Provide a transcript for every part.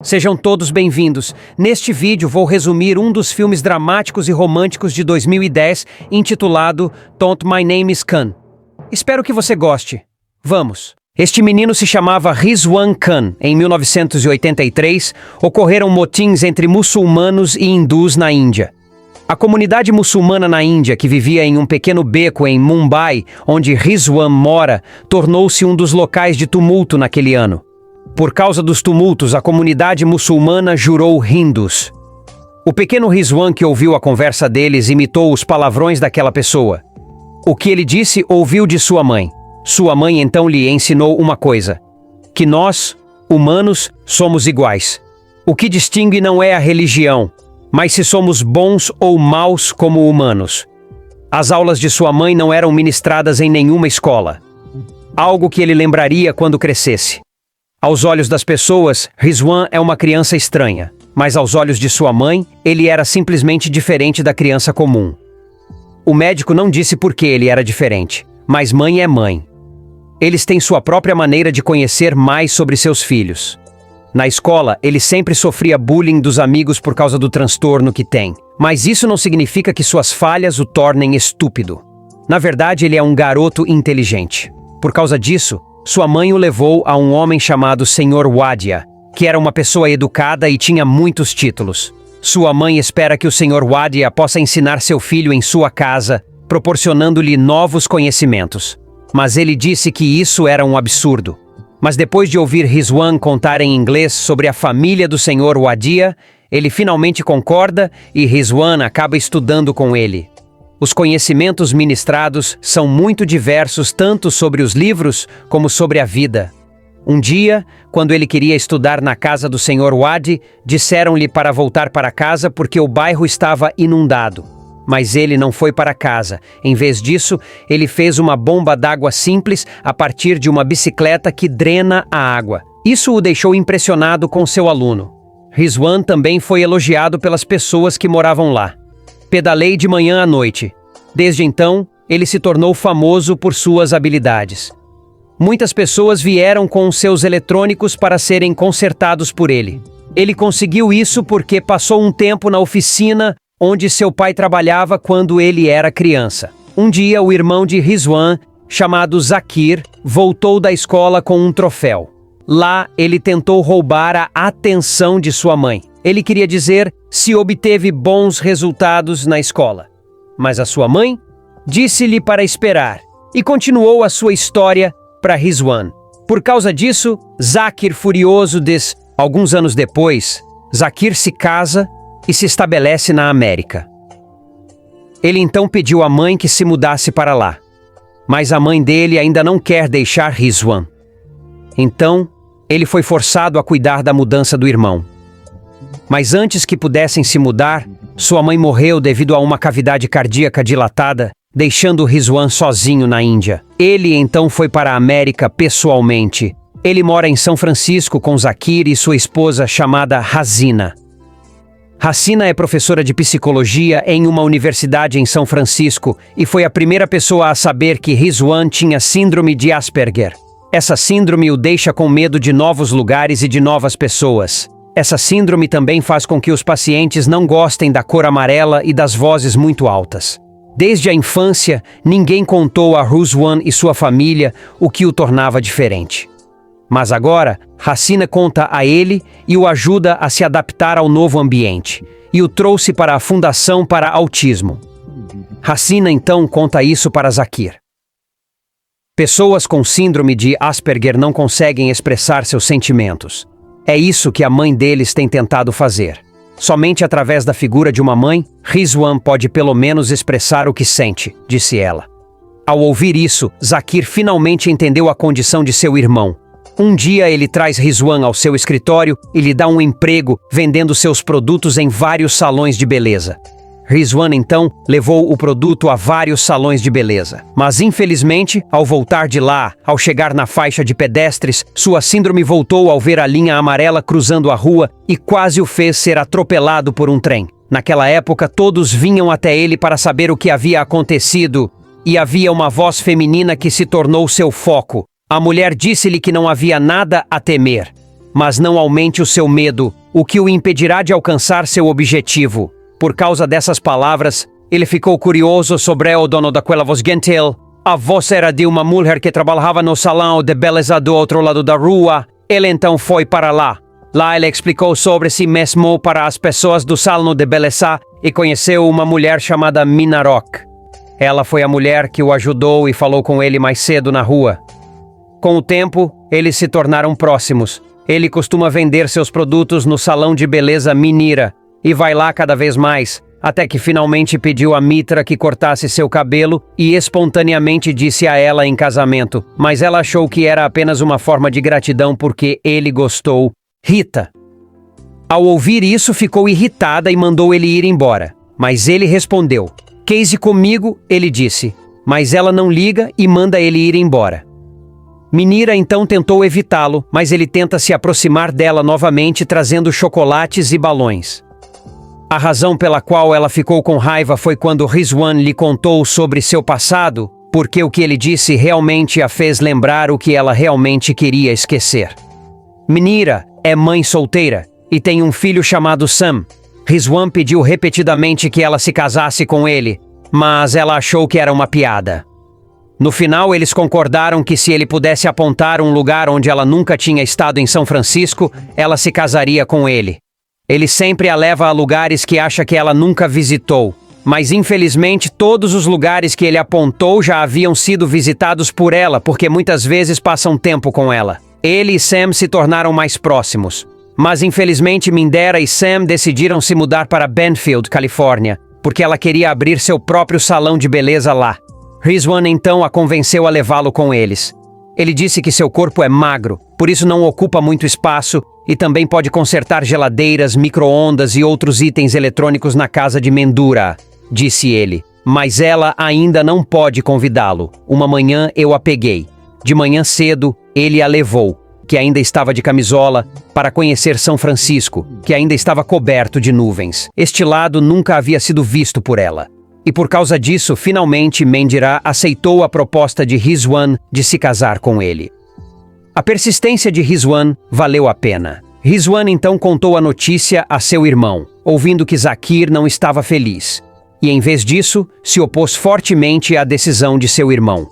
Sejam todos bem-vindos. Neste vídeo vou resumir um dos filmes dramáticos e românticos de 2010, intitulado Don't My Name Is Khan. Espero que você goste. Vamos! Este menino se chamava Rizwan Khan. Em 1983, ocorreram motins entre muçulmanos e hindus na Índia. A comunidade muçulmana na Índia, que vivia em um pequeno beco em Mumbai, onde Rizwan mora, tornou-se um dos locais de tumulto naquele ano. Por causa dos tumultos, a comunidade muçulmana jurou hindus. O pequeno Rizwan, que ouviu a conversa deles, imitou os palavrões daquela pessoa. O que ele disse, ouviu de sua mãe. Sua mãe então lhe ensinou uma coisa: que nós, humanos, somos iguais. O que distingue não é a religião, mas se somos bons ou maus como humanos. As aulas de sua mãe não eram ministradas em nenhuma escola. Algo que ele lembraria quando crescesse. Aos olhos das pessoas, Rizwan é uma criança estranha, mas aos olhos de sua mãe, ele era simplesmente diferente da criança comum. O médico não disse por que ele era diferente, mas mãe é mãe. Eles têm sua própria maneira de conhecer mais sobre seus filhos. Na escola, ele sempre sofria bullying dos amigos por causa do transtorno que tem, mas isso não significa que suas falhas o tornem estúpido. Na verdade, ele é um garoto inteligente. Por causa disso, sua mãe o levou a um homem chamado Sr. Wadia, que era uma pessoa educada e tinha muitos títulos. Sua mãe espera que o Sr. Wadia possa ensinar seu filho em sua casa, proporcionando-lhe novos conhecimentos. Mas ele disse que isso era um absurdo. Mas depois de ouvir Rizwan contar em inglês sobre a família do Sr. Wadia, ele finalmente concorda e Rizwan acaba estudando com ele. Os conhecimentos ministrados são muito diversos tanto sobre os livros como sobre a vida. Um dia, quando ele queria estudar na casa do Sr. Wadi, disseram-lhe para voltar para casa porque o bairro estava inundado. Mas ele não foi para casa. Em vez disso, ele fez uma bomba d'água simples a partir de uma bicicleta que drena a água. Isso o deixou impressionado com seu aluno. Rizwan também foi elogiado pelas pessoas que moravam lá. Pedalei de manhã à noite. Desde então, ele se tornou famoso por suas habilidades. Muitas pessoas vieram com seus eletrônicos para serem consertados por ele. Ele conseguiu isso porque passou um tempo na oficina onde seu pai trabalhava quando ele era criança. Um dia, o irmão de Rizwan, chamado Zakir, voltou da escola com um troféu. Lá, ele tentou roubar a atenção de sua mãe. Ele queria dizer se obteve bons resultados na escola. Mas a sua mãe disse-lhe para esperar e continuou a sua história para Rizwan. Por causa disso, Zakir, furioso, diz: alguns anos depois, Zakir se casa e se estabelece na América. Ele então pediu à mãe que se mudasse para lá. Mas a mãe dele ainda não quer deixar Rizwan. Então, ele foi forçado a cuidar da mudança do irmão. Mas antes que pudessem se mudar, sua mãe morreu devido a uma cavidade cardíaca dilatada, deixando Rizwan sozinho na Índia. Ele então foi para a América pessoalmente. Ele mora em São Francisco com Zakir e sua esposa chamada Hasina. Hasina é professora de psicologia em uma universidade em São Francisco e foi a primeira pessoa a saber que Rizwan tinha síndrome de Asperger. Essa síndrome o deixa com medo de novos lugares e de novas pessoas. Essa síndrome também faz com que os pacientes não gostem da cor amarela e das vozes muito altas. Desde a infância, ninguém contou a Rizwan e sua família o que o tornava diferente. Mas agora, Hasina conta a ele e o ajuda a se adaptar ao novo ambiente, e o trouxe para a Fundação para Autismo. Hasina então conta isso para Zakir. Pessoas com síndrome de Asperger não conseguem expressar seus sentimentos. É isso que a mãe deles tem tentado fazer. Somente através da figura de uma mãe, Rizwan pode pelo menos expressar o que sente, disse ela. Ao ouvir isso, Zakir finalmente entendeu a condição de seu irmão. Um dia ele traz Rizwan ao seu escritório e lhe dá um emprego vendendo seus produtos em vários salões de beleza. Rizwan então levou o produto a vários salões de beleza. Mas infelizmente, ao voltar de lá, ao chegar na faixa de pedestres, sua síndrome voltou ao ver a linha amarela cruzando a rua e quase o fez ser atropelado por um trem. Naquela época, todos vinham até ele para saber o que havia acontecido e havia uma voz feminina que se tornou seu foco. A mulher disse-lhe que não havia nada a temer. mas não aumente o seu medo, o que o impedirá de alcançar seu objetivo. Por causa dessas palavras, ele ficou curioso sobre o dono daquela voz gentil. A voz era de uma mulher que trabalhava no salão de beleza do outro lado da rua. Ele então foi para lá. Lá ele explicou sobre si mesmo para as pessoas do salão de beleza e conheceu uma mulher chamada Mina Rock. Ela foi a mulher que o ajudou e falou com ele mais cedo na rua. Com o tempo, eles se tornaram próximos. Ele costuma vender seus produtos no salão de beleza Minira e vai lá cada vez mais, até que finalmente pediu a Mitra que cortasse seu cabelo e espontaneamente disse a ela em casamento, mas ela achou que era apenas uma forma de gratidão porque ele gostou. Rita. Ao ouvir isso, ficou irritada e mandou ele ir embora. Mas ele respondeu. Case comigo, ele disse. Mas ela não liga e manda ele ir embora. Minira então tentou evitá-lo, mas ele tenta se aproximar dela novamente trazendo chocolates e balões. A razão pela qual ela ficou com raiva foi quando Rizwan lhe contou sobre seu passado, porque o que ele disse realmente a fez lembrar o que ela realmente queria esquecer. Minira é mãe solteira e tem um filho chamado Sam. Rizwan pediu repetidamente que ela se casasse com ele, mas ela achou que era uma piada. No final, eles concordaram que se ele pudesse apontar um lugar onde ela nunca tinha estado em São Francisco, ela se casaria com ele. Ele sempre a leva a lugares que acha que ela nunca visitou, mas infelizmente todos os lugares que ele apontou já haviam sido visitados por ela, porque muitas vezes passam tempo com ela. Ele e Sam se tornaram mais próximos, mas infelizmente Mindera e Sam decidiram se mudar para Benfield, Califórnia, porque ela queria abrir seu próprio salão de beleza lá. Rizwan então a convenceu a levá-lo com eles. Ele disse que seu corpo é magro, por isso não ocupa muito espaço e também pode consertar geladeiras, micro-ondas e outros itens eletrônicos na casa de Mendura, disse ele. Mas ela ainda não pode convidá-lo. Uma manhã eu a peguei. De manhã cedo, ele a levou, que ainda estava de camisola, para conhecer São Francisco, que ainda estava coberto de nuvens. Este lado nunca havia sido visto por ela. E por causa disso, finalmente Mendira aceitou a proposta de Rizwan de se casar com ele. A persistência de Rizwan valeu a pena. Rizwan então contou a notícia a seu irmão, ouvindo que Zakir não estava feliz. E em vez disso, se opôs fortemente à decisão de seu irmão.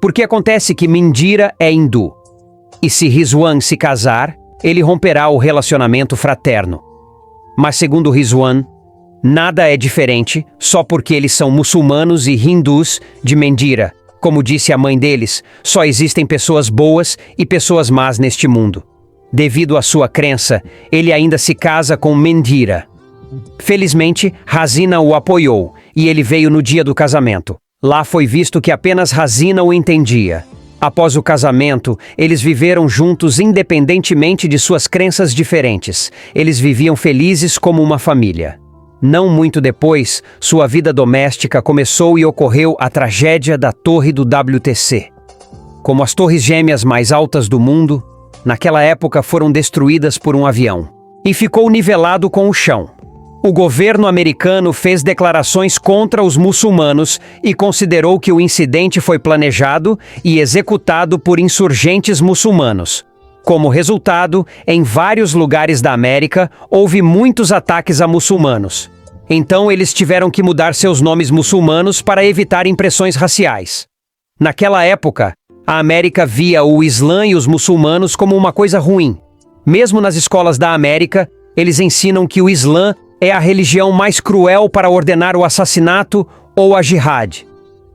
Porque acontece que Mendira é hindu. E se Rizwan se casar, ele romperá o relacionamento fraterno. Mas segundo Rizwan, nada é diferente só porque eles são muçulmanos e hindus de Mendira. Como disse a mãe deles, só existem pessoas boas e pessoas más neste mundo. Devido à sua crença, ele ainda se casa com Mendira. Felizmente, Hazina o apoiou e ele veio no dia do casamento. Lá foi visto que apenas Hazina o entendia. Após o casamento, eles viveram juntos independentemente de suas crenças diferentes. Eles viviam felizes como uma família. Não muito depois, sua vida doméstica começou e ocorreu a tragédia da Torre do WTC. Como as torres gêmeas mais altas do mundo, naquela época foram destruídas por um avião. E ficou nivelado com o chão. O governo americano fez declarações contra os muçulmanos e considerou que o incidente foi planejado e executado por insurgentes muçulmanos. Como resultado, em vários lugares da América, houve muitos ataques a muçulmanos. Então eles tiveram que mudar seus nomes muçulmanos para evitar impressões raciais. Naquela época, a América via o Islã e os muçulmanos como uma coisa ruim. Mesmo nas escolas da América, eles ensinam que o Islã é a religião mais cruel para ordenar o assassinato ou a jihad.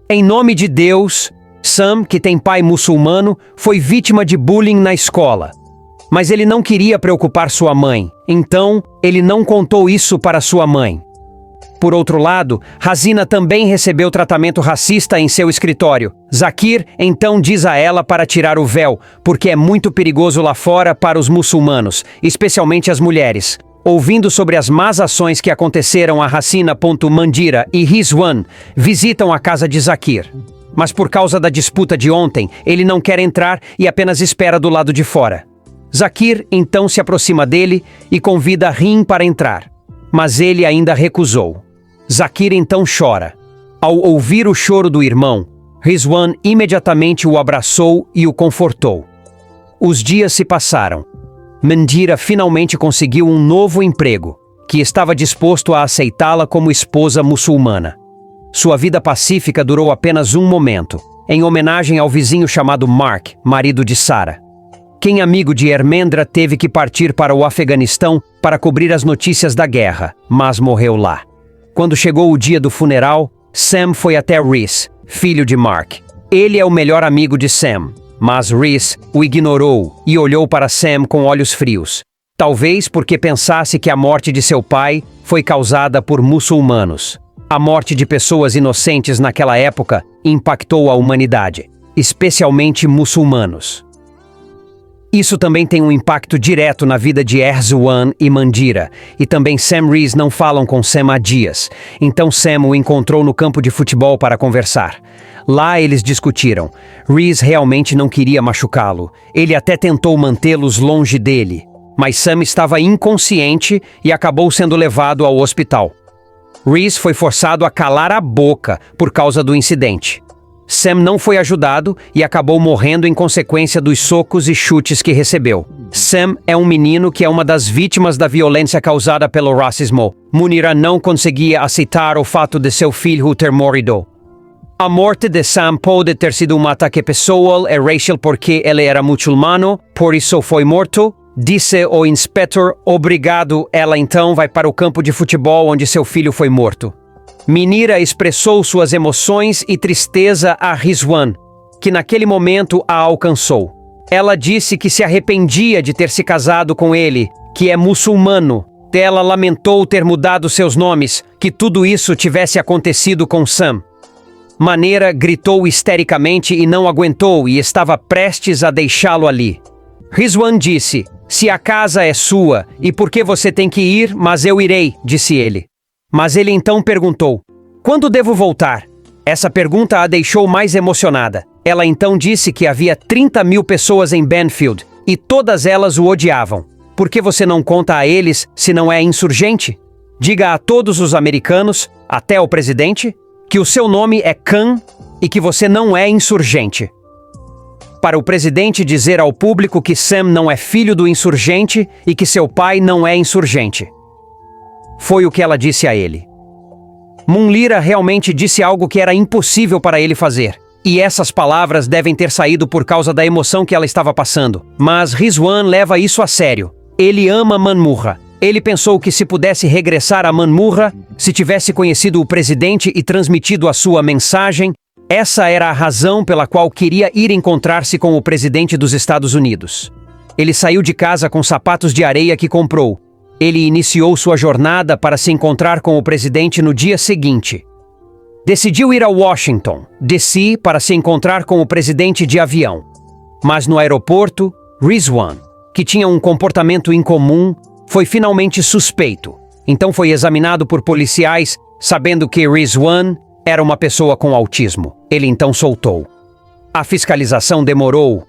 Em nome de Deus, Sam, que tem pai muçulmano, foi vítima de bullying na escola. Mas ele não queria preocupar sua mãe, então ele não contou isso para sua mãe. Por outro lado, Hazina também recebeu tratamento racista em seu escritório. Zakir então diz a ela para tirar o véu, porque é muito perigoso lá fora para os muçulmanos, especialmente as mulheres. Ouvindo sobre as más ações que aconteceram a Hasina. Mandira e Rizwan visitam a casa de Zakir. Mas por causa da disputa de ontem, ele não quer entrar e apenas espera do lado de fora. Zakir então se aproxima dele e convida Rim para entrar. Mas ele ainda recusou. Zakir então chora. Ao ouvir o choro do irmão, Rizwan imediatamente o abraçou e o confortou. Os dias se passaram. Mandira finalmente conseguiu um novo emprego, que estava disposto a aceitá-la como esposa muçulmana. Sua vida pacífica durou apenas um momento, em homenagem ao vizinho chamado Mark, marido de Sarah. Quem amigo de Hermendra teve que partir para o Afeganistão para cobrir as notícias da guerra, mas morreu lá. Quando chegou o dia do funeral, Sam foi até Rhys, filho de Mark. Ele é o melhor amigo de Sam, mas Rhys o ignorou e olhou para Sam com olhos frios. Talvez porque pensasse que a morte de seu pai foi causada por muçulmanos. A morte de pessoas inocentes naquela época impactou a humanidade, especialmente muçulmanos. Isso também tem um impacto direto na vida de Erzuan e Mandira, e também Sam e Rhys não falam com Sam há dias, então Sam o encontrou no campo de futebol para conversar. Lá eles discutiram. Rhys realmente não queria machucá-lo, ele até tentou mantê-los longe dele, mas Sam estava inconsciente e acabou sendo levado ao hospital. Rhys foi forçado a calar a boca por causa do incidente. Sam não foi ajudado e acabou morrendo em consequência dos socos e chutes que recebeu. Sam é um menino que é uma das vítimas da violência causada pelo racismo. Munira não conseguia aceitar o fato de seu filho ter morrido. A morte de Sam pode ter sido um ataque pessoal e racial porque ele era muçulmano, por isso foi morto, disse o inspetor. Obrigado. Ela então vai para o campo de futebol onde seu filho foi morto. Munira expressou suas emoções e tristeza a Rizwan, que naquele momento a alcançou. Ela disse que se arrependia de ter se casado com ele, que é muçulmano. Ela lamentou ter mudado seus nomes, que tudo isso tivesse acontecido com Sam. Munira gritou histericamente e não aguentou e estava prestes a deixá-lo ali. Rizwan disse, se a casa é sua, e por que você tem que ir, mas eu irei, disse ele. Mas ele então perguntou, quando devo voltar? Essa pergunta a deixou mais emocionada. Ela então disse que havia 30 mil pessoas em Benfield, e todas elas o odiavam. Por que você não conta a eles se não é insurgente? Diga a todos os americanos, até o presidente, que o seu nome é Khan e que você não é insurgente. Para o presidente dizer ao público que Sam não é filho do insurgente e que seu pai não é insurgente. Foi o que ela disse a ele. Munira realmente disse algo que era impossível para ele fazer. E essas palavras devem ter saído por causa da emoção que ela estava passando. Mas Rizwan leva isso a sério. Ele ama Manmurra. Ele pensou que se pudesse regressar a Manmurra, se tivesse conhecido o presidente e transmitido a sua mensagem, essa era a razão pela qual queria ir encontrar-se com o presidente dos Estados Unidos. Ele saiu de casa com sapatos de areia que comprou. Ele iniciou sua jornada para se encontrar com o presidente no dia seguinte. Decidiu ir a Washington, D.C., para se encontrar com o presidente de avião. Mas no aeroporto, Rizwan, que tinha um comportamento incomum, foi finalmente suspeito. Então foi examinado por policiais, sabendo que Rizwan era uma pessoa com autismo. Ele então soltou. A fiscalização demorou,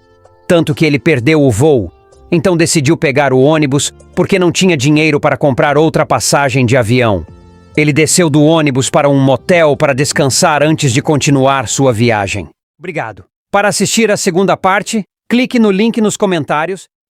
tanto que ele perdeu o voo. Então decidiu pegar o ônibus porque não tinha dinheiro para comprar outra passagem de avião. Ele desceu do ônibus para um motel para descansar antes de continuar sua viagem. Obrigado. Para assistir a segunda parte, clique no link nos comentários